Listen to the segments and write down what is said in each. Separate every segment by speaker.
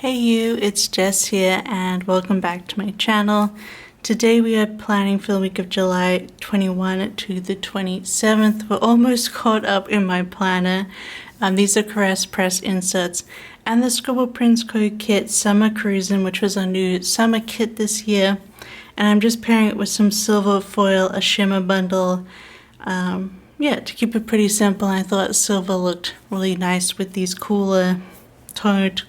Speaker 1: Hey you, it's Jess here and welcome back to my channel. Today we are planning for the week of July 21 to the 27th. We're almost caught up in my planner. These are Carress press inserts and the Scribble Prints Co kit Summer Cruisin, which was our new summer kit this year. And I'm just pairing it with some silver foil, a shimmer bundle. Yeah, to keep it pretty simple. I thought silver looked really nice with these cooler toned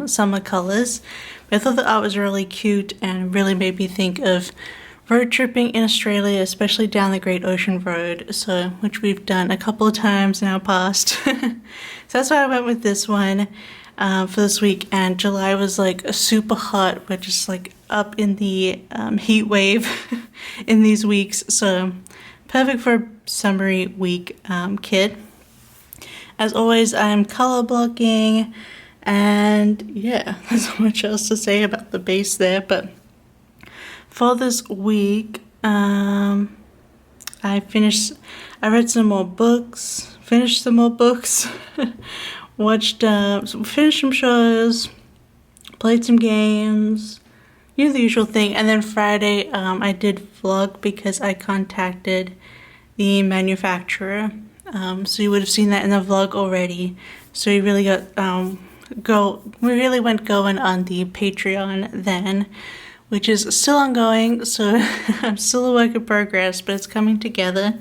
Speaker 1: summer colors. But I thought the art was really cute and really made me think of road tripping in Australia, especially down the Great Ocean Road, which we've done a couple of times in our past. So that's why I went with this one for this week. And July was like super hot. We're just like up in the heat wave in these weeks, so perfect for a summery week kit. As always, I'm color blocking. And yeah, there's not much else to say about the base there, but for this week, I read some more books, finished some more books, finished some shows, played some games, you know, the usual thing. And then Friday, I did vlog because I contacted the manufacturer. So you would have seen that in the vlog already. So we really went going on the Patreon then, which is still ongoing, so I'm still a work in progress, but it's coming together.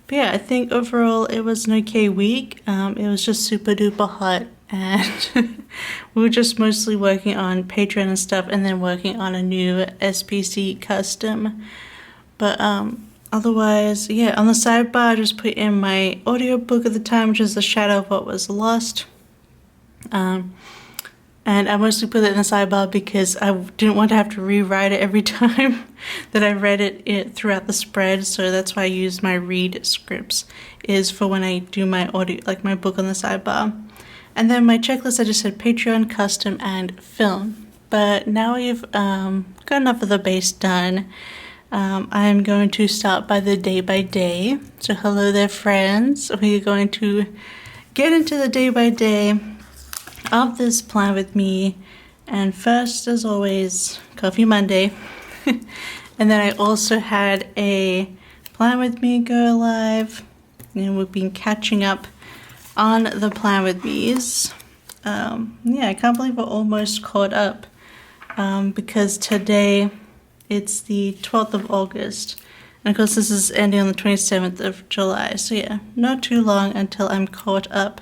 Speaker 1: But yeah, I think overall it was an okay week. It was just super duper hot, and we were just mostly working on Patreon and stuff, and then working on a new SPC custom. But otherwise, yeah, on the sidebar I just put in my audiobook at the time, which is The Shadow of What Was Lost. And I mostly put it in the sidebar because I didn't want to have to rewrite it every time that I read it throughout the spread. So that's why I use my read scripts, is for when I do my audio, like my book on the sidebar. And then my checklist, I just said Patreon, custom, and film. But now we've got enough of the base done. I'm going to start by the day by day. So hello there, friends. We're going to get into the day by day of this plan with me. And first, as always, Coffee Monday. And then I also had a plan with me go live, and we've been catching up on the plan with me's. Yeah, I can't believe we're almost caught up, because today it's the 12th of August, and of course this is ending on the 27th of July, so yeah, not too long until I'm caught up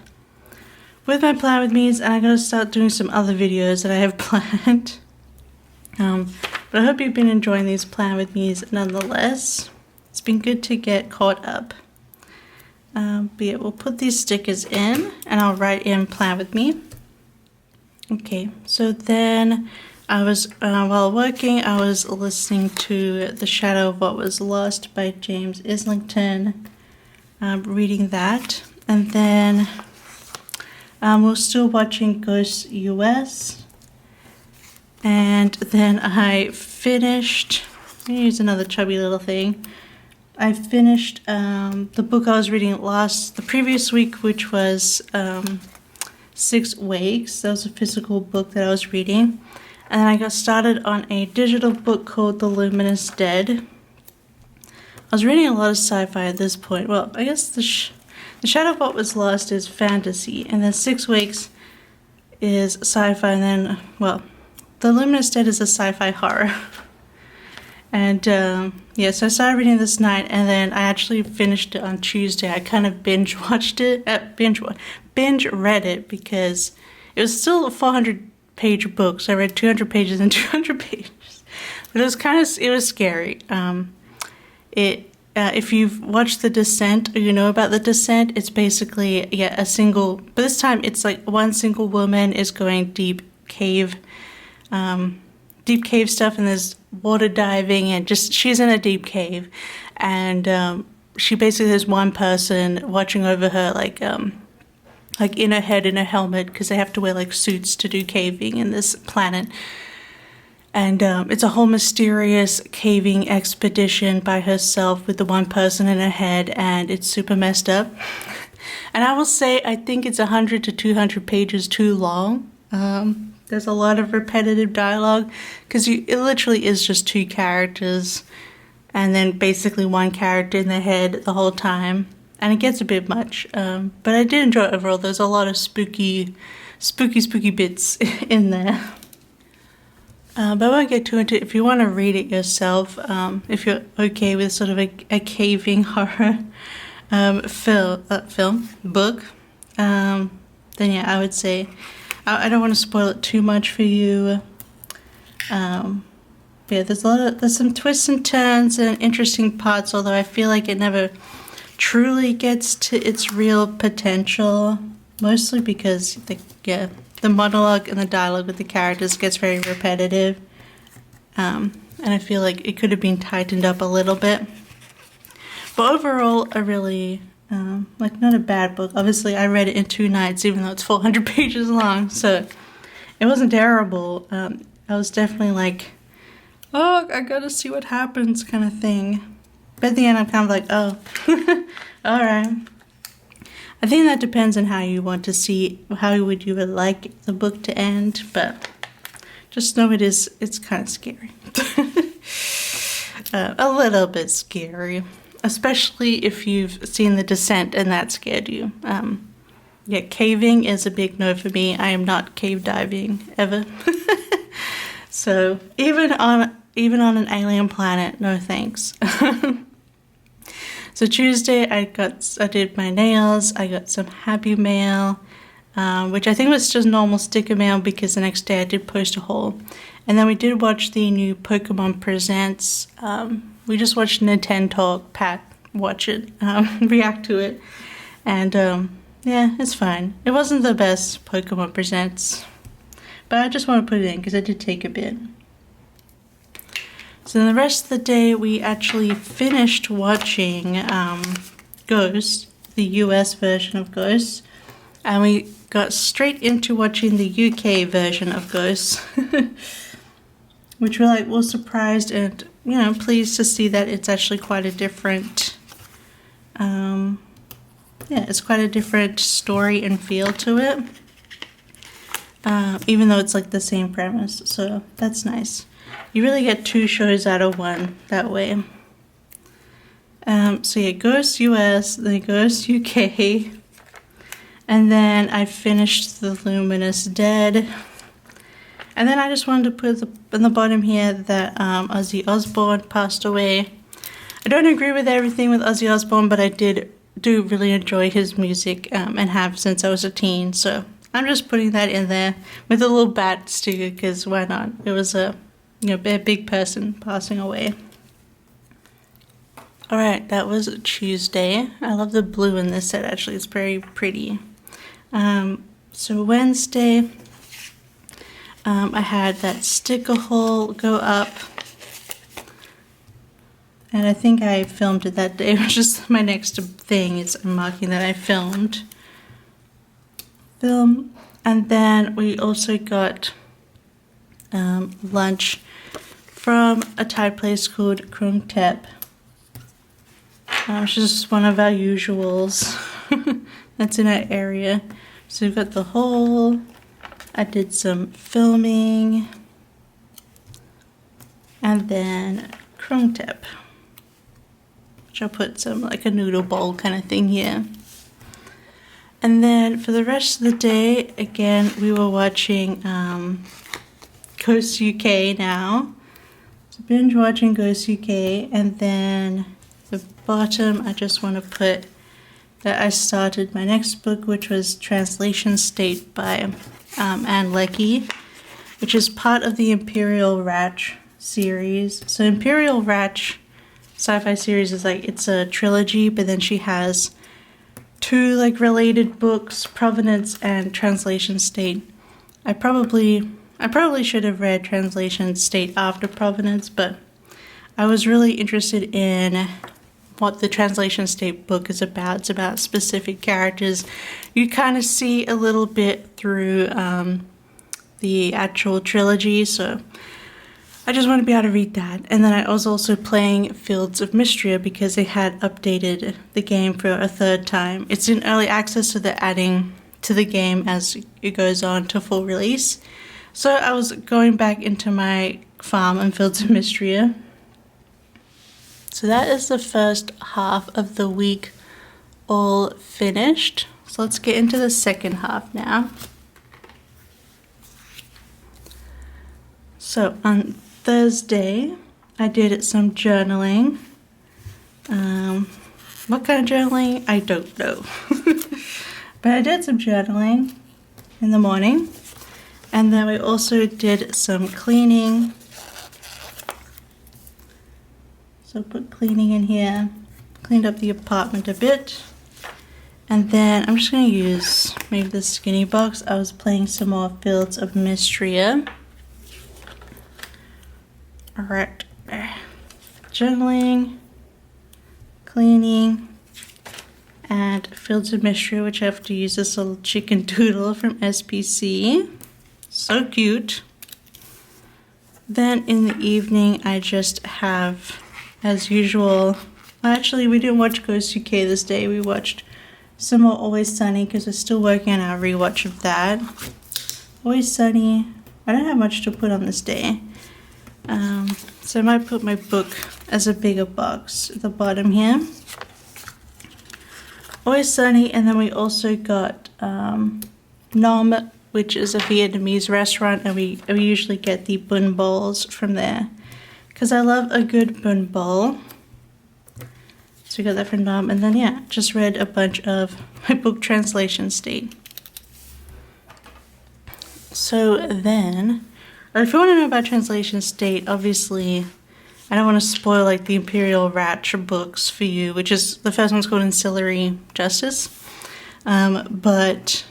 Speaker 1: with my plan with me's, and I'm going to start doing some other videos that I have planned. But I hope you've been enjoying these plan with me's nonetheless. It's been good to get caught up. But yeah, we'll put these stickers in, and I'll write in plan with me. Okay, so then I was, while working, I was listening to The Shadow of What Was Lost by James Islington, reading that, and then we're still watching Ghosts US, and then I finished, I'm gonna use another chubby little thing. I finished the book I was reading the previous week, which was 6 Weeks. That was a physical book that I was reading. And then I got started on a digital book called The Luminous Dead. I was reading a lot of sci-fi at this point. Well, I guess The Shadow of What Was Lost is fantasy, and then 6 Weeks is sci-fi, and then, well, The Luminous Dead is a sci-fi horror. And, yeah, so I started reading this night, and then I actually finished it on Tuesday. I kind of binge read it, because it was still a 400-page book, so I read 200 pages and 200 pages. But it was scary. If you've watched The Descent, or you know about The Descent, it's basically, yeah, but this time it's like one single woman is going deep cave stuff, and there's water diving, and she's in a deep cave, and she basically has one person watching over her, like in her head, in a helmet, because they have to wear like suits to do caving in this planet. And it's a whole mysterious caving expedition by herself with the one person in her head, and it's super messed up. And I will say, I think it's 100 to 200 pages too long. There's a lot of repetitive dialogue because it literally is just two characters and then basically one character in their head the whole time. And it gets a bit much, but I did enjoy it overall. There's a lot of spooky bits in there. But I won't get too into it. If you want to read it yourself, if you're okay with sort of a caving horror book, then yeah, I would say I don't want to spoil it too much for you. Yeah, there's some twists and turns and interesting parts, although I feel like it never truly gets to its real potential, mostly because the monologue and the dialogue with the characters gets very repetitive, and I feel like it could have been tightened up a little bit. But overall, a really not a bad book. Obviously, I read it in 2 nights, even though it's 400 pages long, so it wasn't terrible. I was definitely like, oh, I gotta see what happens kind of thing. But at the end, I'm kind of like, oh, alright. I think that depends on how you want to see, how would you like the book to end, but just know it's kind of scary. A little bit scary, especially if you've seen The Descent and that scared you. Yeah, caving is a big no for me. I am not cave diving ever. So even on an alien planet, no thanks. So Tuesday I did my nails, I got some Happy Mail, which I think was just normal sticker mail because the next day I did post a haul. And then we did watch the new Pokemon Presents. We just watched Nintendo Pat watch it, react to it. And yeah, it's fine. It wasn't the best Pokemon Presents, but I just want to put it in because I did take a bit. So then the rest of the day, we actually finished watching Ghost, the US version of Ghost, and we got straight into watching the UK version of Ghost, which we're surprised and, pleased to see that it's actually quite a different, it's quite a different story and feel to it, even though it's like the same premise, so that's nice. You really get 2 shows out of 1 that way. So yeah, Ghost US, then Ghost UK, and then I finished The Luminous Dead. And then I just wanted to put in the bottom here that Ozzy Osbourne passed away. I don't agree with everything with Ozzy Osbourne, but I do really enjoy his music and have since I was a teen. So I'm just putting that in there with a little bat sticker because why not? It was a big person passing away. Alright, that was Tuesday. I love the blue in this set actually, it's very pretty. So Wednesday, I had that sticker haul go up. And I think I filmed it that day, it was just my next thing, is marking that I filmed. And then we also got lunch from a Thai place called Krung Tep, which is one of our usuals that's in our area. So we've got the whole, I did some filming, and then Krung Tep, which I'll put some like a noodle bowl kind of thing here. And then for the rest of the day, again, we were watching Ghost UK now. So binge watching Ghost UK, and then the bottom I just want to put that I started my next book, which was Translation State by Anne Leckie, which is part of the Imperial Ratch series. So Imperial Ratch sci-fi series is it's a trilogy, but then she has 2 related books, Provenance and Translation State. I probably should have read Translation State after Provenance, but I was really interested in what the Translation State book is about. It's about specific characters. You kind of see a little bit through the actual trilogy, so I just want to be able to read that. And then I was also playing Fields of Mystria because they had updated the game for a 3rd time. It's in early access, so they're adding to the game as it goes on to full release. So I was going back into my farm and Fields of Mystria. So that is the first half of the week all finished. So let's get into the second half now. So on Thursday, I did some journaling. What kind of journaling? I don't know. But I did some journaling in the morning. And then we also did some cleaning. So put cleaning in here. Cleaned up the apartment a bit. And then I'm just going to use maybe the skinny box. I was playing some more Fields of Mystria. Alright. Journaling. Cleaning. And Fields of Mystria, which I have to use this little chicken doodle from SPC. So cute. Then in the evening, I just have, as usual, actually we didn't watch Ghost UK this day. We watched some more Always Sunny because we're still working on our rewatch of that. Always Sunny. I don't have much to put on this day. So I might put my book as a bigger box at the bottom here. Always Sunny, and then we also got Nom, which is a Vietnamese restaurant, and we usually get the bun bowls from there because I love a good bun bowl. So we got that from Nom, and then yeah, just read a bunch of my book translation state. So then, if you want to know about translation state, obviously I don't want to spoil like the Imperial Ratch books for you, which is the first one's called Ancillary Justice. But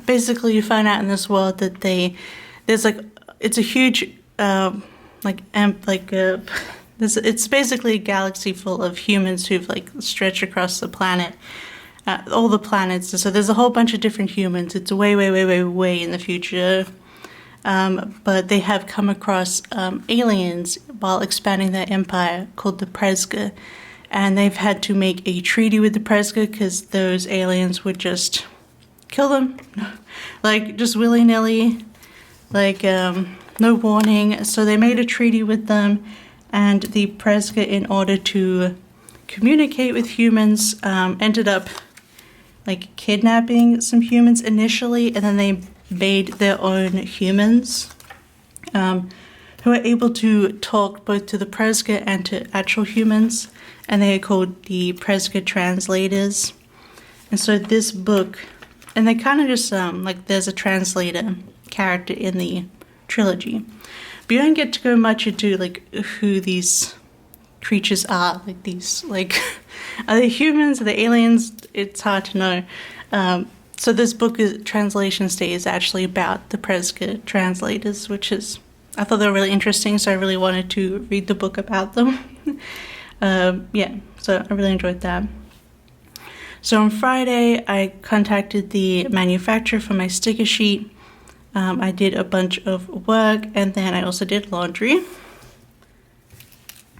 Speaker 1: basically you find out in this world that it's a huge it's basically a galaxy full of humans who've like stretched across the planet, all the planets. So there's a whole bunch of different humans. It's way in the future. But they have come across aliens while expanding their empire called the Presga, and they've had to make a treaty with the Presga because those aliens would just kill them, like just willy-nilly, like no warning. So they made a treaty with them, and the Presga, in order to communicate with humans, ended up like kidnapping some humans initially, and then they made their own humans who are able to talk both to the Presga and to actual humans, and they are called the Presga translators. And so this book, and they kind of just like there's a translator character in the trilogy, but you don't get to go much into like who these creatures are, like these, like are they humans, are they aliens? It's hard to know. So this book, translation state, is actually about the Presga translators, which is, I thought they were really interesting, so I really wanted to read the book about them. Yeah, so I really enjoyed that. So on Friday, I contacted the manufacturer for my sticker sheet. I did a bunch of work, and then I also did laundry.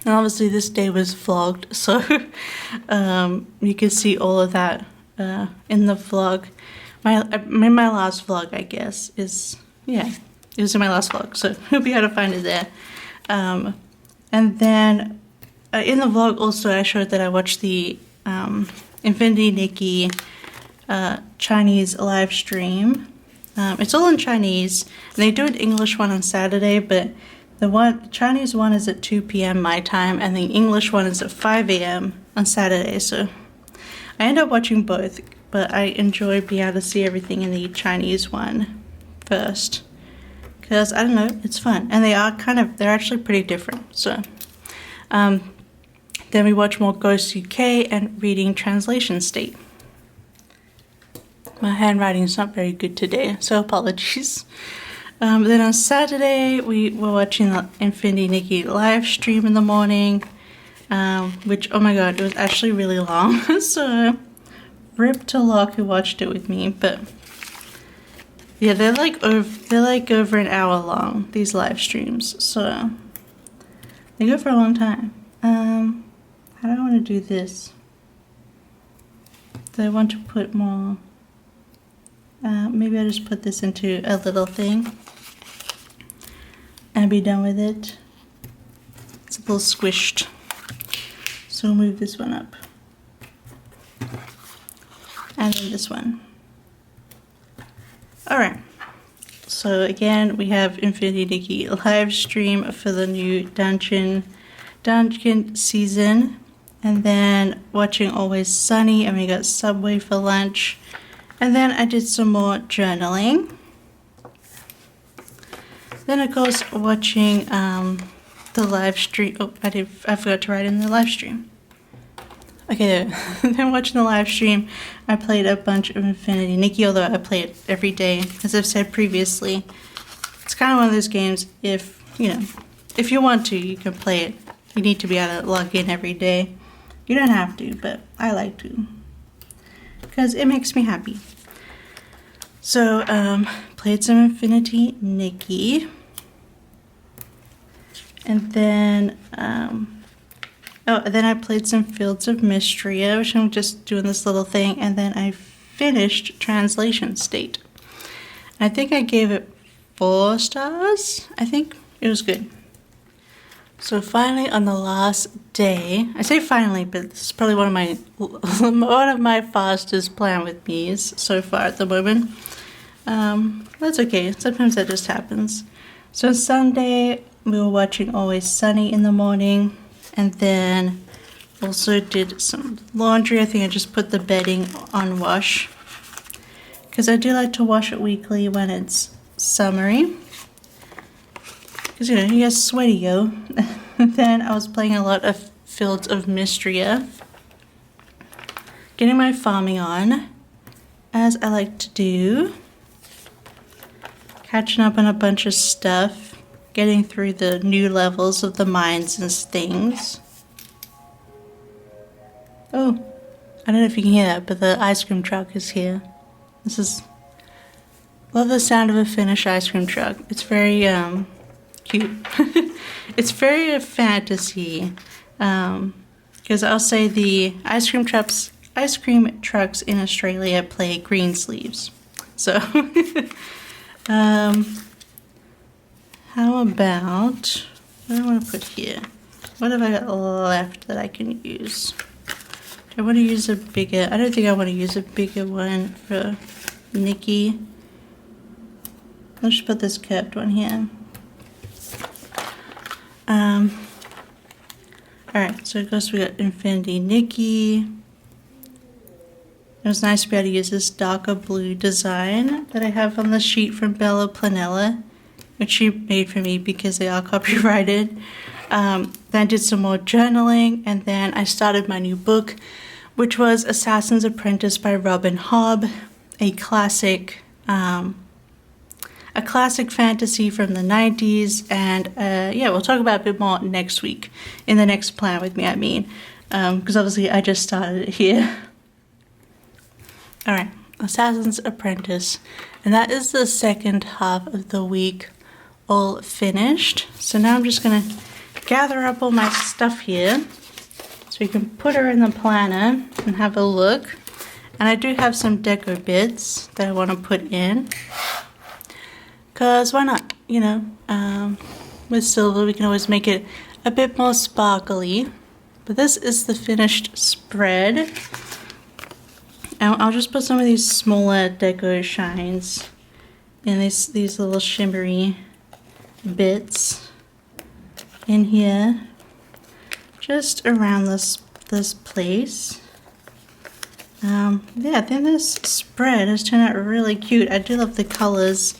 Speaker 1: And obviously this day was vlogged, so you can see all of that in the vlog. My last vlog, I guess, is, yeah, it was in my last vlog, so you'll be able to find it there. And then in the vlog also I showed that I watched the Infinity Nikki Chinese live stream. It's all in Chinese, and they do an English one on Saturday, but the Chinese one is at 2 p.m. my time, and the English one is at 5 a.m. on Saturday, so I end up watching both, but I enjoy being able to see everything in the Chinese one first, because, I don't know, it's fun, and they're actually pretty different, so. Then we watch more Ghost UK and reading translation state. My handwriting's not very good today, so apologies. Then on Saturday, we were watching the Infinity Nikki live stream in the morning, which, oh my god, it was actually really long. So, rip to Locke who watched it with me, but yeah, they're like over an hour long, these live streams, so they go for a long time. How do I want to do this? Do I want to put more? Maybe I'll just put this into a little thing. and be done with it. It's a little squished. So we'll move this one up. And then this one. Alright. So again, we have Infinity Nikki live stream for the new dungeon season. And then watching Always Sunny, and we got Subway for lunch. And then I did some more journaling. Then of course watching the live stream. Oh, I forgot to write in the live stream. Okay, then watching the live stream, I played a bunch of Infinity Nikki, although I play it every day. As I've said previously, it's kind of one of those games, if you want to, you can play it. You need to be able to log in every day. You don't have to, but I like to, because it makes me happy. So, played some Infinity Nikki. And then, then I played some Fields of Mystria, which I'm just doing this little thing. And then I finished Translation State. I think I gave it 4 stars. I think it was good. So finally, on the last day, I say finally, but this is probably one of my fastest plan with me's so far at the moment. That's okay. Sometimes that just happens. So Sunday, we were watching Always Sunny in the morning, and then also did some laundry. I think I just put the bedding on wash, because I do like to wash it weekly when it's summery. Because, you get sweaty, yo. Then I was playing a lot of Fields of Mystria. Getting my farming on, as I like to do. Catching up on a bunch of stuff. Getting through the new levels of the mines and things. Oh, I don't know if you can hear that, but the ice cream truck is here. Love the sound of a Finnish ice cream truck. It's very, cute. It's very fantasy, because I'll say the ice cream trucks in Australia play Greensleeves. So, how about, what do I want to put here? What have I got left that I can use? Do I want to use a bigger, I don't think I want to use a bigger one for Nikki. Let's just put this curved one here. Alright, so of course we got Infinity Nikki. It was nice to be able to use this darker blue design that I have on the sheet from Planella, which she made for me because they are copyrighted. Then I did some more journaling, and then I started my new book, which was Assassin's Apprentice by Robin Hobb, a classic fantasy from the 90s, and yeah, we'll talk about it a bit more next week, in the next plan with me, I mean, because obviously I just started it here. Alright, Assassin's Apprentice, and that is the second half of the week all finished. So now I'm just going to gather up all my stuff here, so we can put her in the planner and have a look. And I do have some deco bits that I want to put in. Because why not, with silver we can always make it a bit more sparkly. But this is the finished spread. And I'll just put some of these smaller deco shines in these little shimmery bits in here. Just around this place. Yeah, I think this spread has turned out really cute. I do love the colors.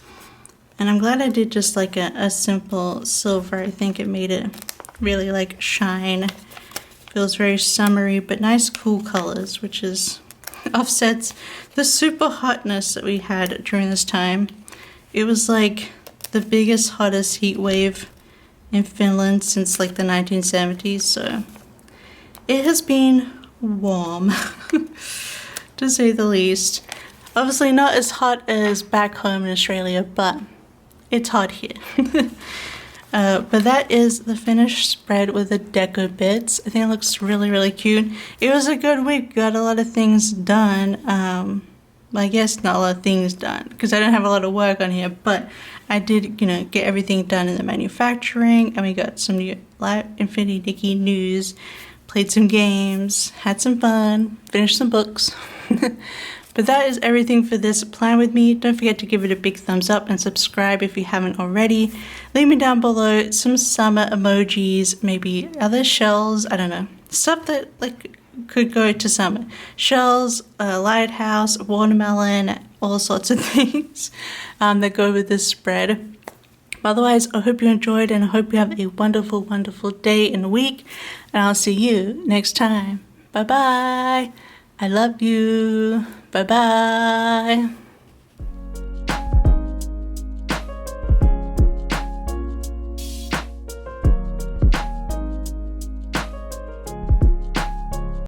Speaker 1: And I'm glad I did just like a simple silver. I think it made it really like shine. Feels very summery, but nice cool colors, which is offsets the super hotness that we had during this time. It was like the biggest, hottest heat wave in Finland since like the 1970s, so it has been warm, to say the least. Obviously not as hot as back home in Australia, but it's hot here. But that is the finished spread with the deco bits. I think it looks really, really cute. It was a good week. Got a lot of things done. well, I guess not a lot of things done because I don't have a lot of work on here, but I did, get everything done in the manufacturing, and we got some new Live Infinity Nikki news, played some games, had some fun, finished some books. But that is everything for this plan with me. Don't forget to give it a big thumbs up and subscribe if you haven't already. Leave me down below some summer emojis, maybe other shells, I don't know, stuff that could go to summer. Shells, a lighthouse, watermelon, all sorts of things that go with this spread. But otherwise, I hope you enjoyed, and I hope you have a wonderful, wonderful day and week. And I'll see you next time. Bye-bye. I love you. Bye-bye.